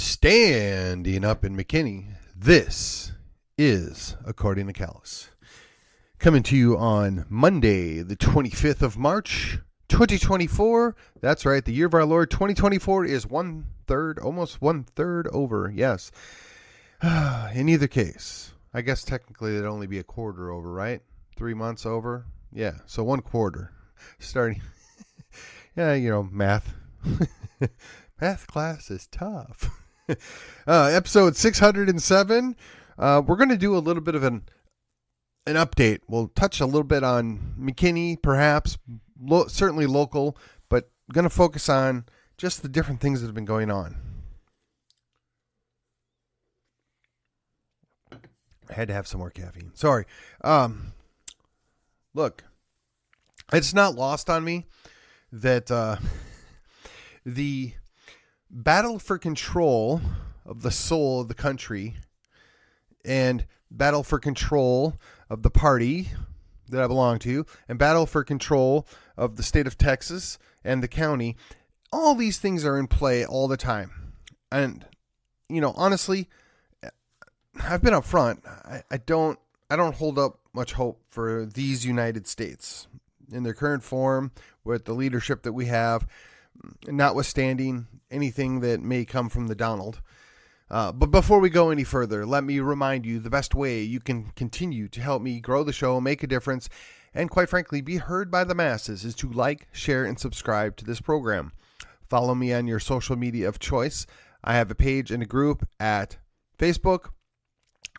Standing up in McKinney, this is According to Callus. Coming to you on Monday, the 25th of March, 2024. That's right, the year of our Lord 2024 is almost one third over. Yes. In either case, I guess technically it'd only be a quarter over, right? 3 months over. Yeah, so one quarter. Starting, yeah, math. Math class is tough. Episode 607. We're going to do a little bit of an update. We'll touch a little bit on McKinney, perhaps, certainly local, but going to focus on just the different things that have been going on. I had to have some more caffeine. Sorry. Look, it's not lost on me that the battle for control of the soul of the country and battle for control of the party that I belong to and battle for control of the state of Texas and the county, all these things are in play all the time. And, honestly, I've been up front. I don't hold up much hope for these United States in their current form with the leadership that we have, notwithstanding anything that may come from the Donald. But before we go any further, let me remind you the best way you can continue to help me grow the show, make a difference, and quite frankly, be heard by the masses is to like, share, and subscribe to this program. Follow me on your social media of choice. I have a page and a group at Facebook.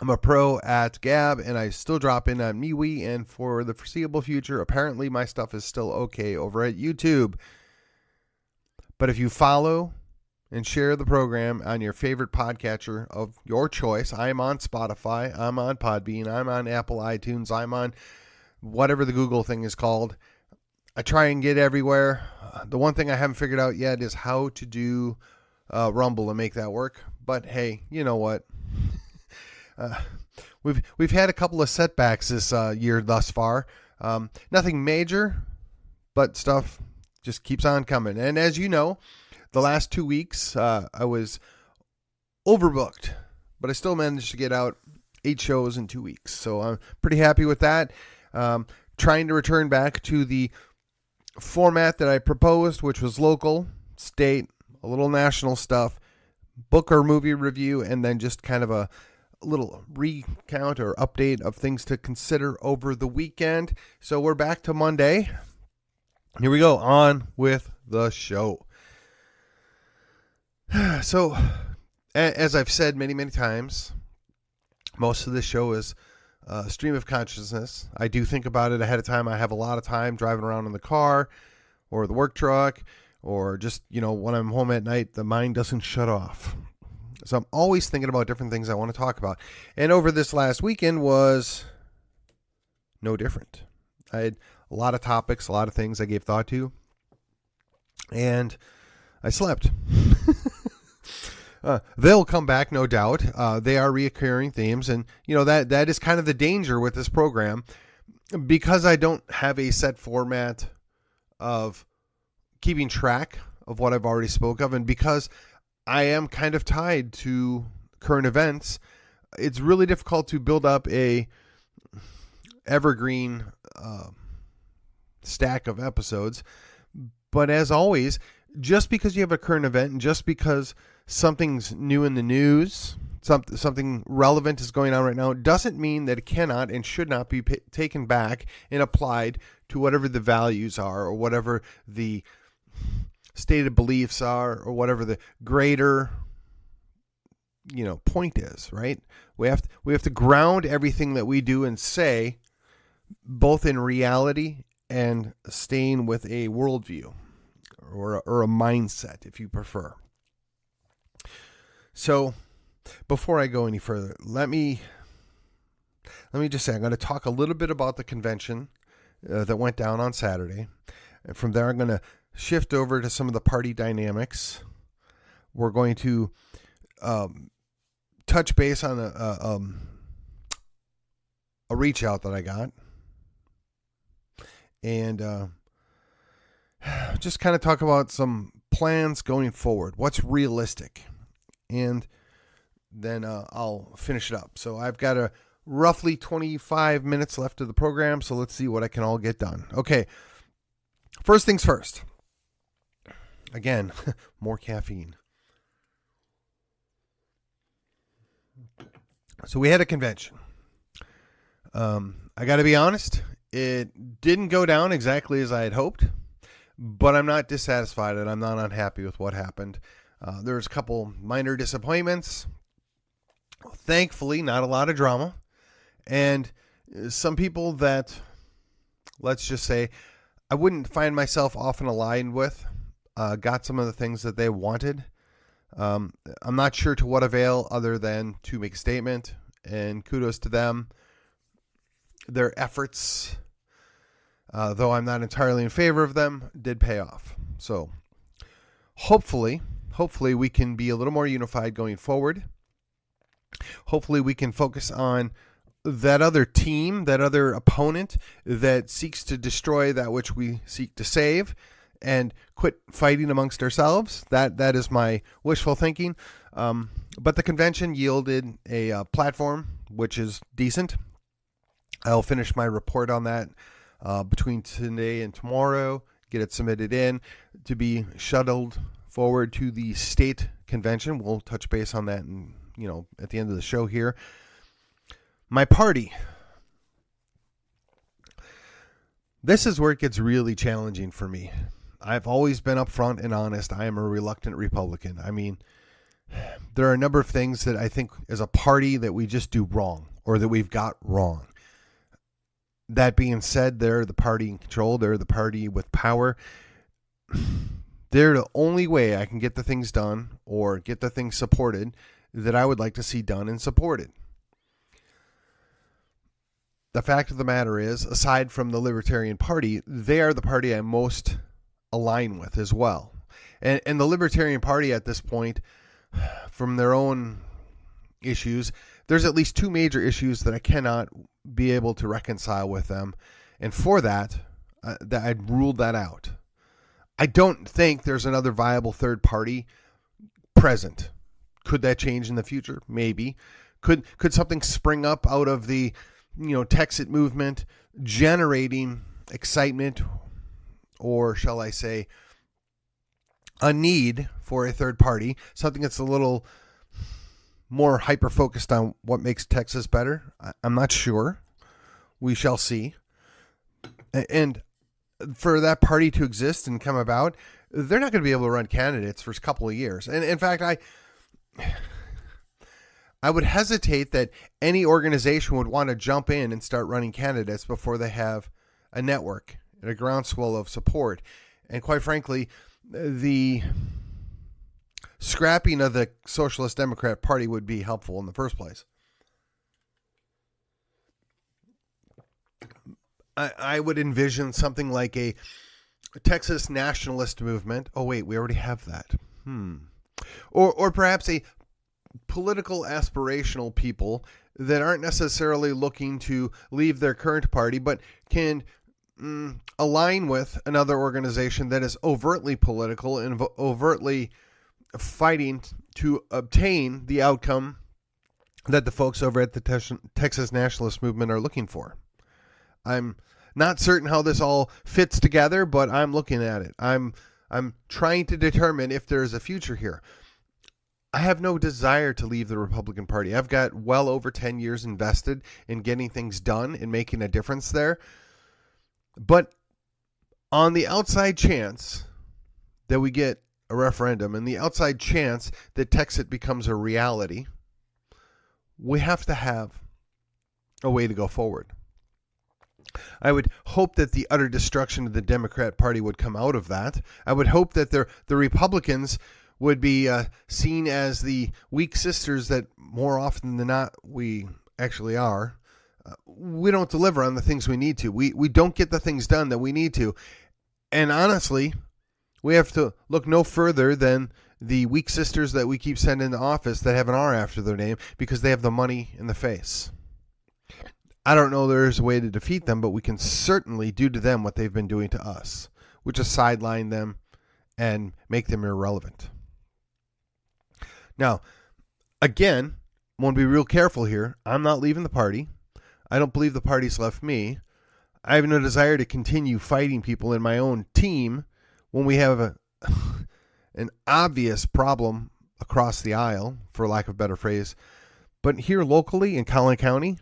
I'm a pro at Gab, and I still drop in on MeWe, and for the foreseeable future, apparently my stuff is still okay over at YouTube. But if you follow and share the program on your favorite podcatcher of your choice, I'm on Spotify, I'm on Podbean, I'm on Apple iTunes, I'm on whatever the Google thing is called. I try and get everywhere. The one thing I haven't figured out yet is how to do Rumble and make that work. But hey, you know what? We've had a couple of setbacks this year thus far. Nothing major, but stuff just keeps on coming. And as you know, the last 2 weeks, I was overbooked, but I still managed to get out 8 shows in 2 weeks. So I'm pretty happy with that. Trying to return back to the format that I proposed, which was local, state, a little national stuff, book or movie review, and then just kind of a little recount or update of things to consider over the weekend. So we're back to Monday. Here we go, on with the show. So, as I've said many, many times, most of the show is a stream of consciousness. I do think about it ahead of time. I have a lot of time driving around in the car or the work truck or just, when I'm home at night, the mind doesn't shut off. So I'm always thinking about different things I want to talk about. And over this last weekend was no different. I had a lot of topics, a lot of things I gave thought to, and I slept. They'll come back, no doubt. They are reoccurring themes, and that is kind of the danger with this program, because I don't have a set format of keeping track of what I've already spoke of, and because I am kind of tied to current events, it's really difficult to build up a evergreen stack of episodes. But as always, just because you have a current event and just because something's new in the news, something relevant is going on right now, doesn't mean that it cannot and should not be taken back and applied to whatever the values are or whatever the stated beliefs are or whatever the greater point is, right? We have to ground everything that we do and say both in reality and staying with a worldview or a mindset, if you prefer. So before I go any further, let me just say I'm going to talk a little bit about the convention that went down on Saturday. And from there, I'm going to shift over to some of the party dynamics. We're going to touch base on a reach out that I got. And just kind of talk about some plans going forward. What's realistic? and then I'll finish it up. So I've got a roughly 25 minutes left of the program, so let's see what I can all get done. Okay, first things first. Again, more caffeine. So we had a convention. I got to be honest, it didn't go down exactly as I had hoped, but I'm not dissatisfied and I'm not unhappy with what happened. There's a couple minor disappointments. Thankfully, not a lot of drama. And some people that, let's just say, I wouldn't find myself often aligned with, got some of the things that they wanted. I'm not sure to what avail other than to make a statement, and kudos to them. Their efforts, though I'm not entirely in favor of them, did pay off. So hopefully we can be a little more unified going forward. Hopefully we can focus on that other team, that other opponent that seeks to destroy that which we seek to save, and quit fighting amongst ourselves. That is my wishful thinking. But the convention yielded a platform which is decent. I'll finish my report on that between today and tomorrow, get it submitted in to be shuttled forward to the state convention. We'll touch base on that at the end of the show here. My party. This is where it gets really challenging for me. I've always been upfront and honest. I am a reluctant Republican. I mean, there are a number of things that I think as a party that we just do wrong or that we've got wrong. That being said, they're the party in control. They're the party with power. They're the only way I can get the things done or get the things supported that I would like to see done and supported. The fact of the matter is, aside from the Libertarian Party, they are the party I most align with as well. And the Libertarian Party at this point, from their own issues, there's at least two major issues that I cannot be able to reconcile with them. And for that I'd ruled that out. I don't think there's another viable third party present. Could that change in the future? Maybe. Could something spring up out of the Texit movement, generating excitement, or shall I say, a need for a third party, something that's a little more hyper-focused on what makes Texas better? I'm not sure. We shall see. And for that party to exist and come about, they're not going to be able to run candidates for a couple of years. And in fact, I would hesitate that any organization would want to jump in and start running candidates before they have a network and a groundswell of support. And quite frankly, the scrapping of the Socialist Democrat Party would be helpful in the first place. I would envision something like a Texas nationalist movement. Oh, wait, we already have that. Or perhaps a political aspirational people that aren't necessarily looking to leave their current party, but can align with another organization that is overtly political and overtly fighting to obtain the outcome that the folks over at the Texas nationalist movement are looking for. I'm not certain how this all fits together, but I'm looking at it. I'm trying to determine if there's a future here. I have no desire to leave the Republican Party. I've got well over 10 years invested in getting things done and making a difference there. But on the outside chance that we get a referendum and the outside chance that Texit becomes a reality, we have to have a way to go forward. I would hope that the utter destruction of the Democrat Party would come out of that. I would hope that the Republicans would be seen as the weak sisters that more often than not we actually are. We don't deliver on the things we need to. We don't get the things done that we need to. And honestly, we have to look no further than the weak sisters that we keep sending to office that have an R after their name because they have the money in the face. I don't know there's a way to defeat them, but we can certainly do to them what they've been doing to us, which is sideline them and make them irrelevant. Now, Again, I want to be real careful here. I'm not leaving the party. I don't believe the party's left me. I have no desire to continue fighting people in my own team when we have an obvious problem across the aisle, for lack of a better phrase. But here locally in Collin County,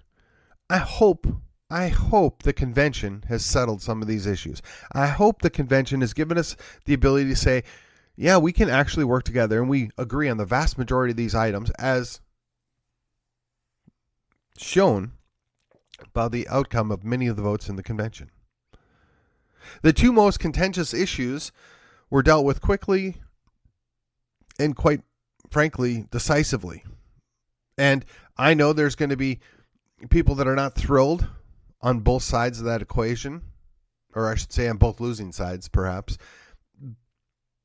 I hope the convention has settled some of these issues. I hope the convention has given us the ability to say, yeah, we can actually work together and we agree on the vast majority of these items as shown by the outcome of many of the votes in the convention. The two most contentious issues were dealt with quickly and, quite frankly, decisively. And I know there's going to be people that are not thrilled on both sides of that equation, or I should say on both losing sides, perhaps.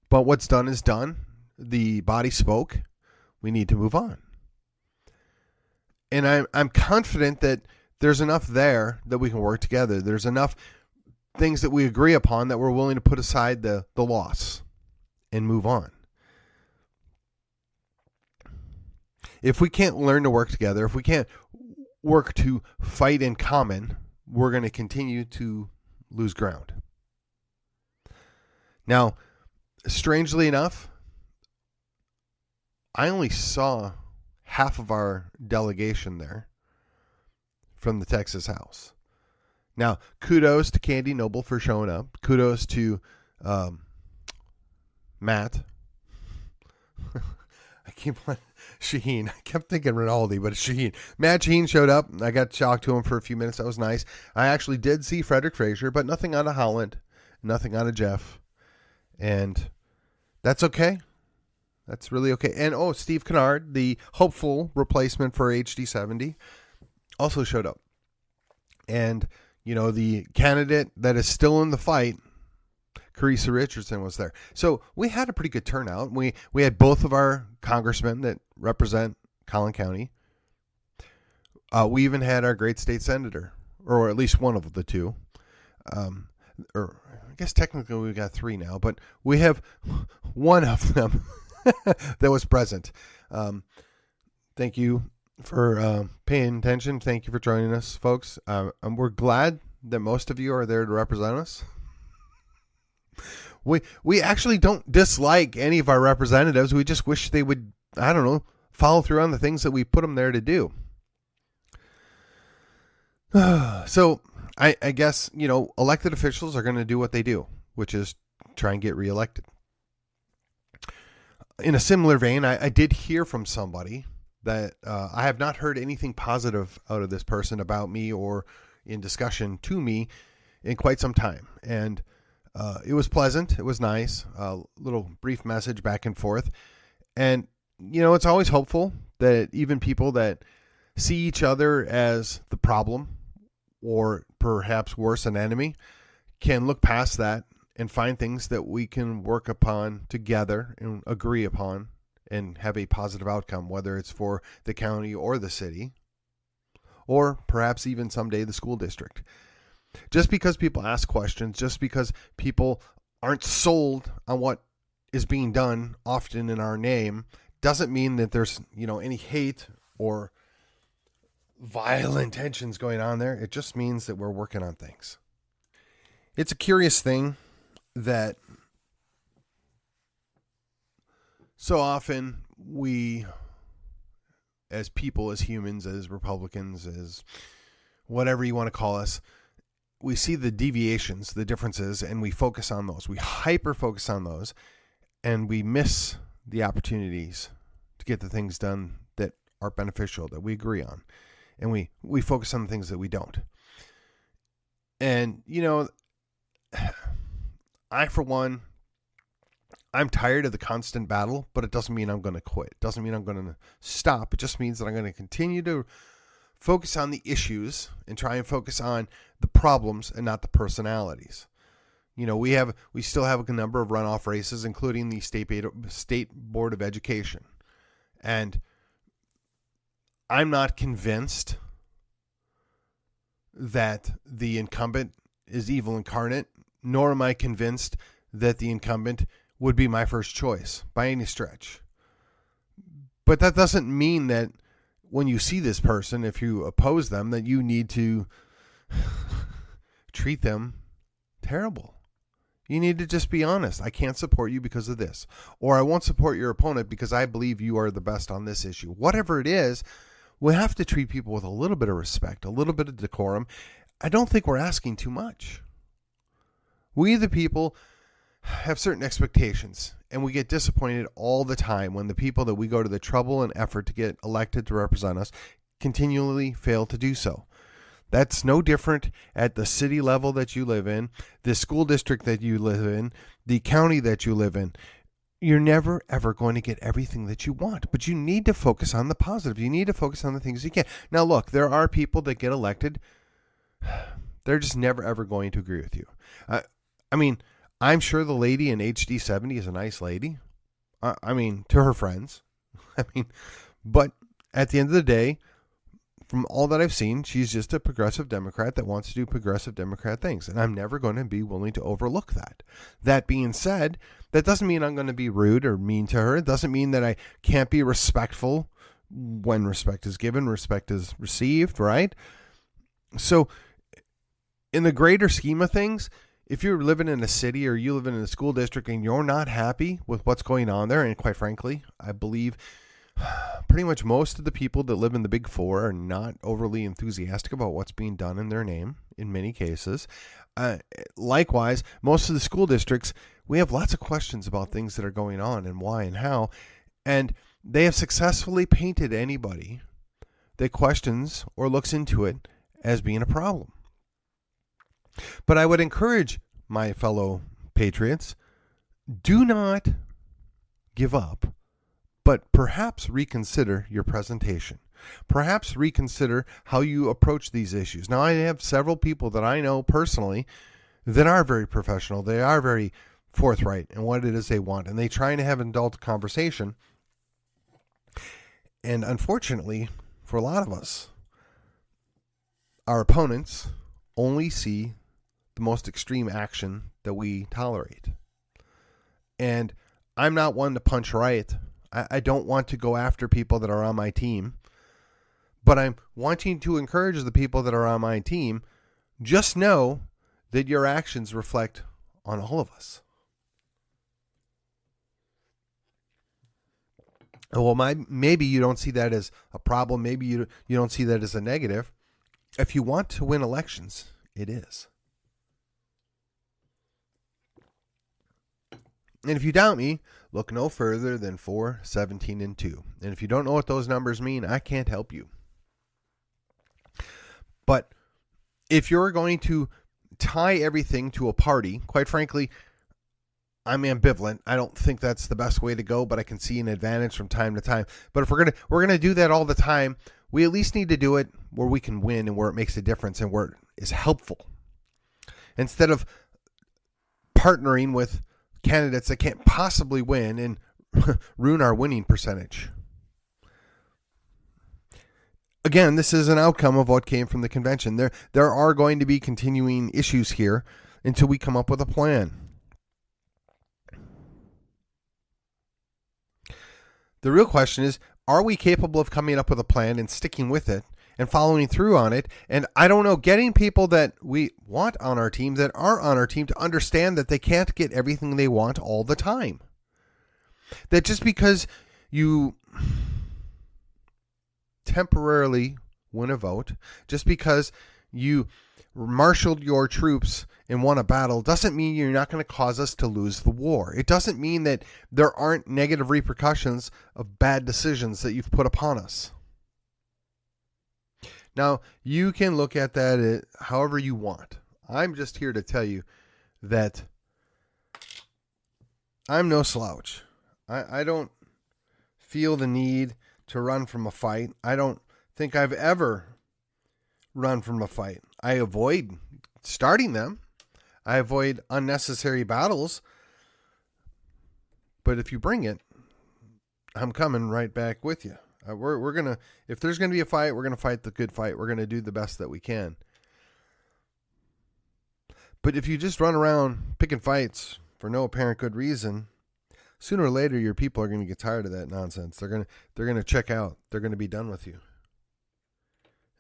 But what's done is done. The body spoke. We need to move on. And I'm confident that there's enough there that we can work together. There's enough things that we agree upon that we're willing to put aside the loss and move on. If we can't learn to work together, if we can't work to fight in common, we're going to continue to lose ground. Now, strangely enough, I only saw half of our delegation there from the Texas House. Now, kudos to Candy Noble for showing up. Kudos to Matt. Shaheen. I kept thinking Rinaldi, but it's Shaheen. Matt Shaheen showed up. I got to talk to him for a few minutes. That was nice. I actually did see Frederick Frazier, but nothing out of Holland, nothing out of Jeff. And that's okay. That's really okay. And, Steve Kennard, the hopeful replacement for HD70, also showed up. And, the candidate that is still in the fight, Carissa Richardson, was there. So we had a pretty good turnout. We had both of our congressmen that represent Collin County. We even had our great state senator, or at least one of the two. Or I guess technically we've got three now, but we have one of them that was present. Thank you for paying attention. Thank you for joining us, folks. And we're glad that most of you are there to represent us. We actually don't dislike any of our representatives. We just wish they would, follow through on the things that we put them there to do. So I guess, elected officials are going to do what they do, which is try and get reelected. In a similar vein, I did hear from somebody that I have not heard anything positive out of this person about me or in discussion to me in quite some time. And it was pleasant. It was nice. A little brief message back and forth. And, it's always hopeful that even people that see each other as the problem or perhaps worse, an enemy, can look past that and find things that we can work upon together and agree upon and have a positive outcome, whether it's for the county or the city, or perhaps even someday the school district. Just because people ask questions, just because people aren't sold on what is being done often in our name, doesn't mean that there's, any hate or vile intentions going on there. It just means that we're working on things. It's a curious thing that so often we, as people, as humans, as Republicans, as whatever you want to call us, we see the deviations, the differences, and we focus on those. We hyper focus on those, and we miss the opportunities to get the things done that are beneficial, that we agree on. And we focus on the things that we don't. And, I, for one, I'm tired of the constant battle, but it doesn't mean I'm going to quit. It doesn't mean I'm going to stop. It just means that I'm going to continue to focus on the issues and try and focus on the problems and not the personalities. We still have a number of runoff races, including the State Board of Education. And I'm not convinced that the incumbent is evil incarnate, nor am I convinced that the incumbent would be my first choice by any stretch. But that doesn't mean that when you see this person, if you oppose them, that you need to treat them terrible. You need to just be honest. I can't support you because of this. Or I won't support your opponent because I believe you are the best on this issue. Whatever it is, we have to treat people with a little bit of respect, a little bit of decorum. I don't think we're asking too much. We, the people, have certain expectations, and we get disappointed all the time when the people that we go to the trouble and effort to get elected to represent us continually fail to do so. That's no different at the city level that you live in, the school district that you live in, the county that you live in. You're never, ever going to get everything that you want, but you need to focus on the positive. You need to focus on the things you can. Now, look, there are people that get elected. They're just never, ever going to agree with you. I mean, I'm sure the lady in HD 70 is a nice lady. I mean, to her friends. But at the end of the day, from all that I've seen, she's just a progressive Democrat that wants to do progressive Democrat things. And I'm never going to be willing to overlook that. That being said, that doesn't mean I'm going to be rude or mean to her. It doesn't mean that I can't be respectful when respect is given, respect is received, right? So in the greater scheme of things, if you're living in a city or you live in a school district and you're not happy with what's going on there, and quite frankly, I believe pretty much most of the people that live in the Big Four are not overly enthusiastic about what's being done in their name in many cases. Likewise, most of the school districts, we have lots of questions about things that are going on and why and how, and they have successfully painted anybody that questions or looks into it as being a problem. But I would encourage my fellow patriots, do not give up, but perhaps reconsider your presentation. Perhaps reconsider how you approach these issues. Now, I have several people that I know personally that are very professional. They are very forthright in what it is they want, and they try to have an adult conversation. And unfortunately, for a lot of us, our opponents only see the most extreme action that we tolerate. And I'm not one to punch right. I don't want to go after people that are on my team, but I'm wanting to encourage the people that are on my team. Just know that your actions reflect on all of us. Well, maybe you don't see that as a problem. Maybe you don't see that as a negative. If you want to win elections, it is. And if you doubt me, look no further than 4, 17, and 2. And if you don't know what those numbers mean, I can't help you. But if you're going to tie everything to a party, quite frankly, I'm ambivalent. I don't think that's the best way to go, but I can see an advantage from time to time. But if we're gonna do that all the time, we at least need to do it where we can win and where it makes a difference and where it is helpful. Instead of partnering with candidates that can't possibly win and ruin our winning percentage. Again, this is an outcome of what came from the convention. There are going to be continuing issues here until we come up with a plan. The real question is, are we capable of coming up with a plan and sticking with it and following through on it? And I don't know, getting people that we want on our team, that are on our team, to understand that they can't get everything they want all the time. That just because you temporarily win a vote, just because you marshaled your troops and won a battle, doesn't mean you're not going to cause us to lose the war. It doesn't mean that there aren't negative repercussions of bad decisions that you've put upon us. Now, you can look at that however you want. I'm just here to tell you that I'm no slouch. I don't feel the need to run from a fight. I don't think I've ever run from a fight. I avoid starting them. I avoid unnecessary battles. But if you bring it, I'm coming right back with you. We're going to, if there's going to be a fight, we're going to fight the good fight. We're going to do the best that we can. But if you just run around picking fights for no apparent good reason, sooner or later your people are going to get tired of that nonsense. They're going to check out. They're going to be done with you.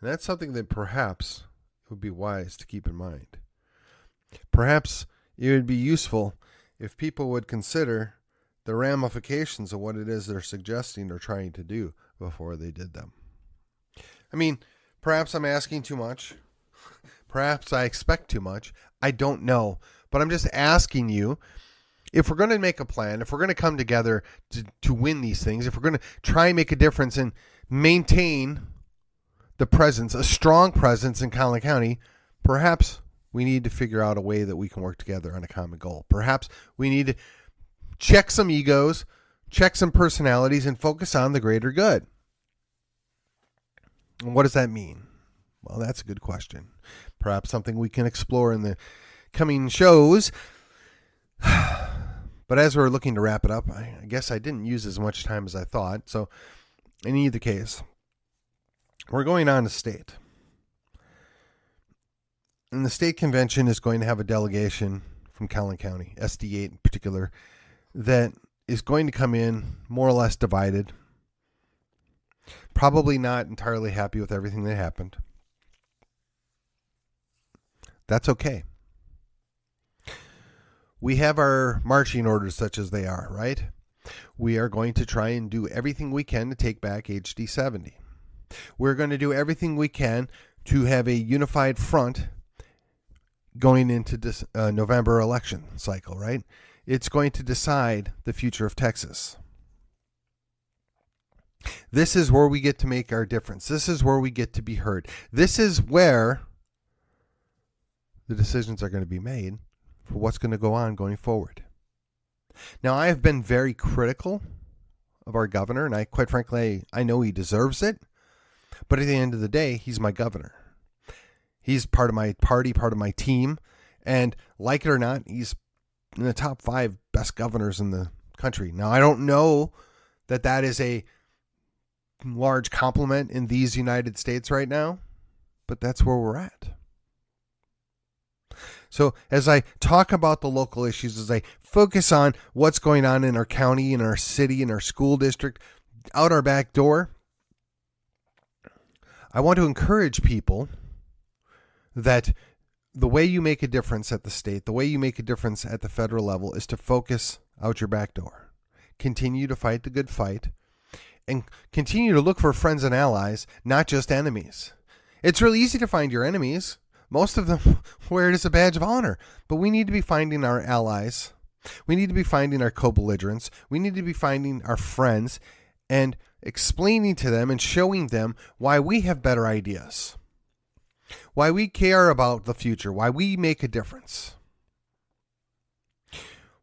And that's something that perhaps it would be wise to keep in mind. Perhaps it would be useful if people would consider the ramifications of what it is they're suggesting or trying to do before they did them. I mean, perhaps I'm asking too much. Perhaps I expect too much. I don't know. But I'm just asking you, if we're going to make a plan, if we're going to come together to win these things, if we're going to try and make a difference and maintain the presence, a strong presence in Collin County, perhaps we need to figure out a way that we can work together on a common goal. Perhaps we need to check some egos, check some personalities, and focus on the greater good. And what does that mean? Well, that's a good question. Perhaps something we can explore in the coming shows. But as we're looking to wrap it up, I guess I didn't use as much time as I thought. So in either case, we're going on to state. And the state convention is going to have a delegation from Collin County, SD8 in particular, that is going to come in more or less divided. Probably not entirely happy with everything that happened. That's okay. We have our marching orders such as they are, right? We are going to try and do everything we can to take back HD 70. We're going to do everything we can to have a unified front going into this November election cycle, right? It's going to decide the future of Texas. This is where we get to make our difference. This is where we get to be heard. This is where the decisions are going to be made for what's going to go on going forward. Now, I have been very critical of our governor, and quite frankly, I know he deserves it. But at the end of the day, he's my governor. He's part of my party, part of my team. And like it or not, he's in the top 5 best governors in the country. Now, I don't know that that is a large compliment in these United States right now, but that's where we're at. So as I talk about the local issues, as I focus on what's going on in our county, in our city, in our school district, out our back door, I want to encourage people that the way you make a difference at the state, the way you make a difference at the federal level is to focus out your back door. Continue to fight the good fight and continue to look for friends and allies, not just enemies. It's really easy to find your enemies. Most of them wear it as a badge of honor. But we need to be finding our allies. We need to be finding our co-belligerents. We need to be finding our friends and explaining to them and showing them why we have better ideas, why we care about the future, why we make a difference,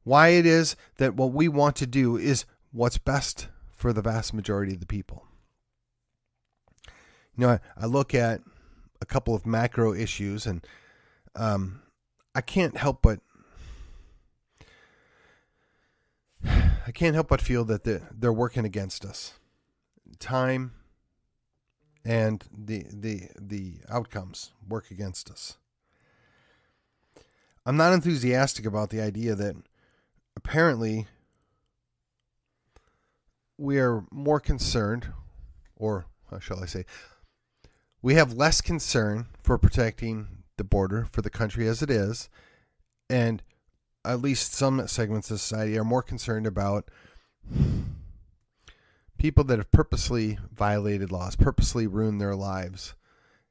why it is that what we want to do is what's best for the vast majority of the people. You know, I look at a couple of macro issues, and I can't help but feel that they're working against us. Time and the outcomes work against us. I'm not enthusiastic about the idea that apparently we are more concerned, or how shall I say, we have less concern for protecting the border for the country as it is, and at least some segments of society are more concerned about people that have purposely violated laws, purposely ruined their lives.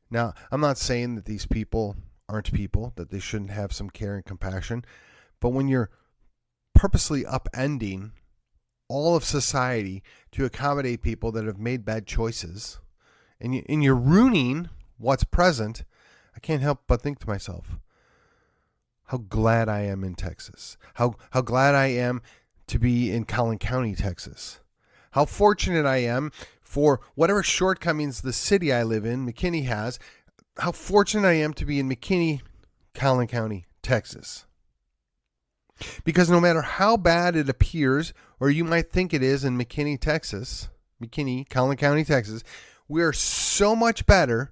Now, I'm not saying that these people aren't people, that they shouldn't have some care and compassion, but when you're purposely upending all of society to accommodate people that have made bad choices, and you're ruining what's present, I can't help but think to myself, how glad I am in Texas. How glad I am to be in Collin County, Texas. How fortunate I am for whatever shortcomings the city I live in, McKinney, has. How fortunate I am to be in McKinney, Collin County, Texas. Because no matter how bad it appears, or you might think it is in McKinney, Texas, McKinney, Collin County, Texas, we are so much better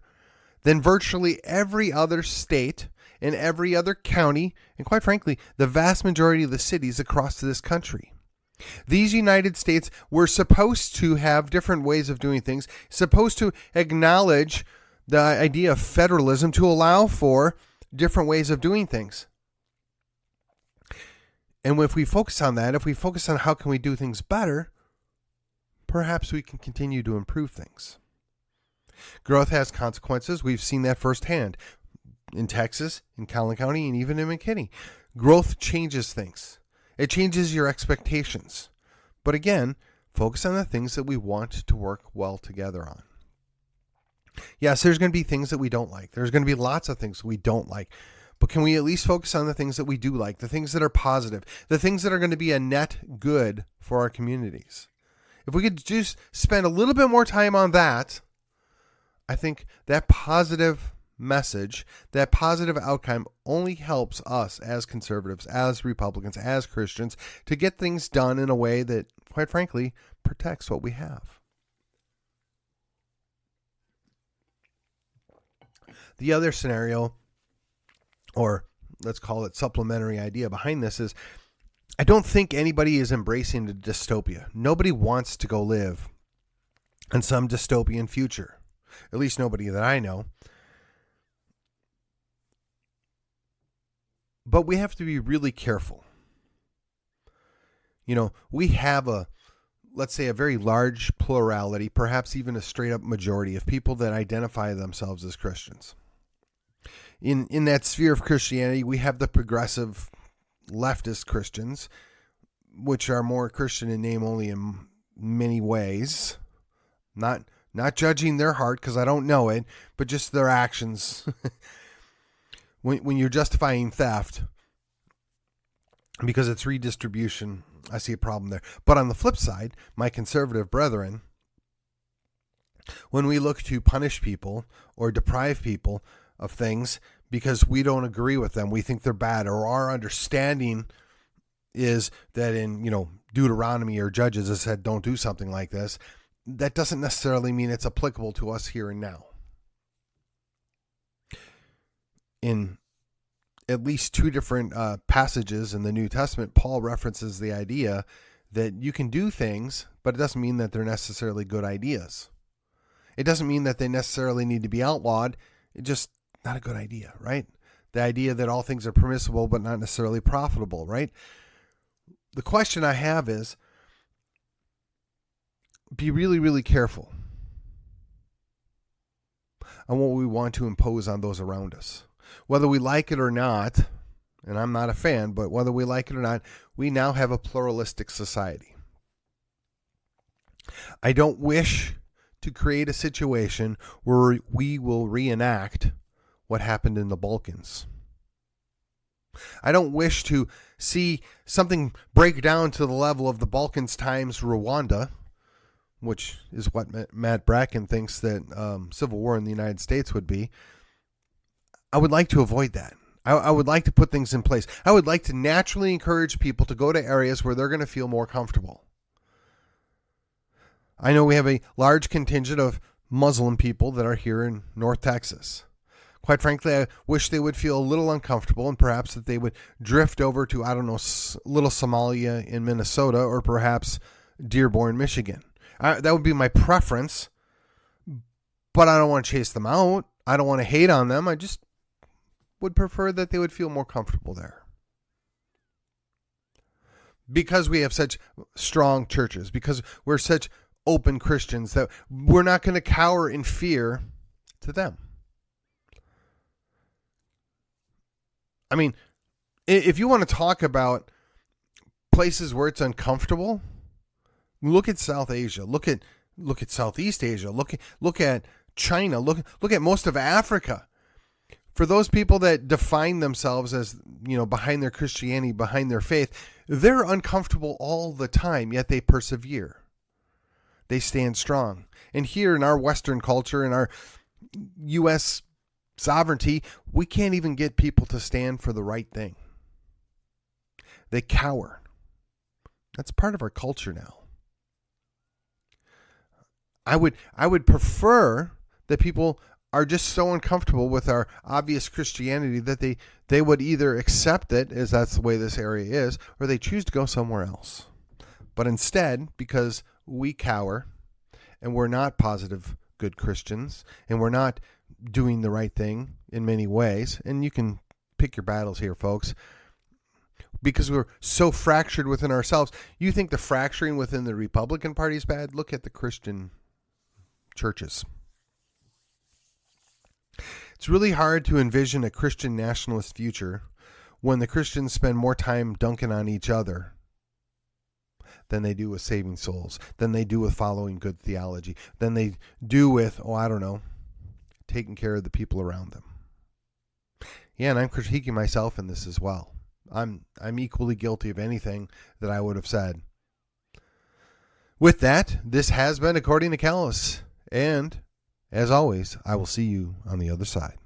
than virtually every other state and every other county, and quite frankly, the vast majority of the cities across this country. These United States were supposed to have different ways of doing things, supposed to acknowledge the idea of federalism to allow for different ways of doing things. And if we focus on that, if we focus on how can we do things better, perhaps we can continue to improve things. Growth has consequences. We've seen that firsthand in Texas, in Collin County, and even in McKinney. Growth changes things. It changes your expectations. But again, focus on the things that we want to work well together on. Yes, there's going to be things that we don't like. There's going to be lots of things we don't like. But can we at least focus on the things that we do like, the things that are positive, the things that are going to be a net good for our communities? If we could just spend a little bit more time on that, I think that positive message, that positive outcome only helps us as conservatives, as Republicans, as Christians to get things done in a way that, quite frankly, protects what we have. The other scenario, or let's call it supplementary idea behind this, is I don't think anybody is embracing the dystopia. Nobody wants to go live in some dystopian future. At least nobody that I know. But we have to be really careful. You know, we have let's say a very large plurality, perhaps even a straight up majority of people that identify themselves as Christians. In that sphere of Christianity, we have the progressive leftist Christians, which are more Christian in name only in many ways. Not judging their heart because I don't know it, but just their actions. When you're justifying theft because it's redistribution, I see a problem there. But on the flip side, my conservative brethren, when we look to punish people or deprive people of things because we don't agree with them, we think they're bad, or our understanding is that in, Deuteronomy or Judges it said don't do something like this, that doesn't necessarily mean it's applicable to us here and now. In at least two different passages in the New Testament, Paul references the idea that you can do things, but it doesn't mean that they're necessarily good ideas. It doesn't mean that they necessarily need to be outlawed. It's just not a good idea, right? The idea that all things are permissible but not necessarily profitable, right? The question I have is, be really, really careful on what we want to impose on those around us. Whether we like it or not, and I'm not a fan, but whether we like it or not, we now have a pluralistic society. I don't wish to create a situation where we will reenact what happened in the Balkans. I don't wish to see something break down to the level of the Balkans times Rwanda, which is what Matt Bracken thinks that civil war in the United States would be. I would like to avoid that. I would like to put things in place. I would like to naturally encourage people to go to areas where they're going to feel more comfortable. I know we have a large contingent of Muslim people that are here in North Texas. Quite frankly, I wish they would feel a little uncomfortable and perhaps that they would drift over to, little Somalia in Minnesota or perhaps Dearborn, Michigan. That would be my preference, but I don't want to chase them out. I don't want to hate on them. I just would prefer that they would feel more comfortable there. Because we have such strong churches, because we're such open Christians, that we're not going to cower in fear to them. I mean, if you want to talk about places where it's uncomfortable, look at South Asia. Look at Southeast Asia. Look at China. Look at most of Africa. For those people that define themselves as, behind their Christianity, behind their faith, they're uncomfortable all the time, yet they persevere. They stand strong. And here in our Western culture, in our U.S. sovereignty, we can't even get people to stand for the right thing. They cower. That's part of our culture now. I would prefer that people are just so uncomfortable with our obvious Christianity that they would either accept it, as that's the way this area is, or they choose to go somewhere else. But instead, because we cower and we're not positive, good Christians, and we're not doing the right thing in many ways, and you can pick your battles here, folks, because we're so fractured within ourselves. You think the fracturing within the Republican Party is bad? Look at the Christian churches. It's really hard to envision a Christian nationalist future when the Christians spend more time dunking on each other than they do with saving souls, than they do with following good theology, than they do with, taking care of the people around them. Yeah, and I'm critiquing myself in this as well. I'm equally guilty of anything that I would have said. With that, this has been According to Callus, and as always, I will see you on the other side.